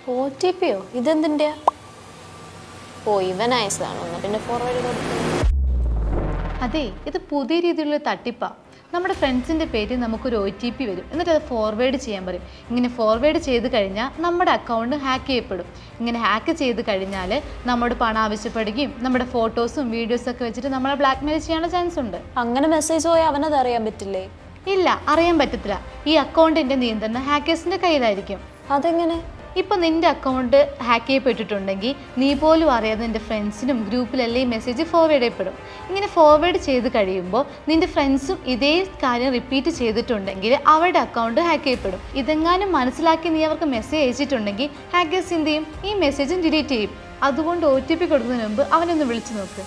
OTP യോ? ഇതെന്തിൻ്റെയാ? ഓ ഇവൻ അയച്ചതാണോ? എന്നാൽ പിന്നെ ഫോർവേഡ് കൊടുത്തു. അതെ, ഇത് പുതിയ രീതിയിലുള്ള തട്ടിപ്പാണ്. നമ്മുടെ ഫ്രണ്ട്സിൻ്റെ പേരിൽ നമുക്കൊരു OTP വരും, എന്നിട്ട് അത് ഫോർവേഡ് ചെയ്യാൻ പറയും. ഇങ്ങനെ ഫോർവേഡ് ചെയ്ത് കഴിഞ്ഞാൽ നമ്മുടെ അക്കൗണ്ട് ഹാക്ക് ചെയ്യപ്പെടും. ഇങ്ങനെ ഹാക്ക് ചെയ്ത് കഴിഞ്ഞാൽ നമ്മോട് പണം ആവശ്യപ്പെടുകയും നമ്മുടെ ഫോട്ടോസും വീഡിയോസും ഒക്കെ വെച്ചിട്ട് നമ്മളെ ബ്ലാക്ക്മെയിൽ ചെയ്യാനുള്ള ചാൻസ് ഉണ്ട്. അങ്ങനെ മെസ്സേജ് പോയാൽ അവനത് അറിയാൻ പറ്റില്ലേ? ഇല്ല, അറിയാൻ പറ്റത്തില്ല. ഈ അക്കൗണ്ടിൻ്റെ നിയന്ത്രണം ഹാക്കേഴ്സിൻ്റെ കയ്യിലായിരിക്കും. അതെങ്ങനെ? ഇപ്പോൾ നിൻ്റെ അക്കൗണ്ട് ഹാക്ക് ചെയ്യപ്പെട്ടിട്ടുണ്ടെങ്കിൽ നീ പോലും അറിയാതെ നിൻ്റെ ഫ്രണ്ട്സിനും ഗ്രൂപ്പിലെല്ലാം ഈ മെസ്സേജ് ഫോർവേഡ് ചെയ്യപ്പെടും. ഇങ്ങനെ ഫോർവേഡ് ചെയ്ത് കഴിയുമ്പോൾ നിൻ്റെ ഫ്രണ്ട്സും ഇതേ കാര്യം റിപ്പീറ്റ് ചെയ്തിട്ടുണ്ടെങ്കിൽ അവരുടെ അക്കൗണ്ട് ഹാക്ക് ചെയ്യപ്പെടും. ഇതെങ്ങാനും മനസ്സിലാക്കി നീ അവർക്ക് മെസ്സേജ് അയച്ചിട്ടുണ്ടെങ്കിൽ ഹാക്കേഴ്സ് എന്ത് ചെയ്യും? ഈ മെസ്സേജും ഡിലീറ്റ് ചെയ്യും. അതുകൊണ്ട് OTP കൊടുക്കുന്നതിന് മുമ്പ് അവനൊന്ന് വിളിച്ചു നോക്ക്.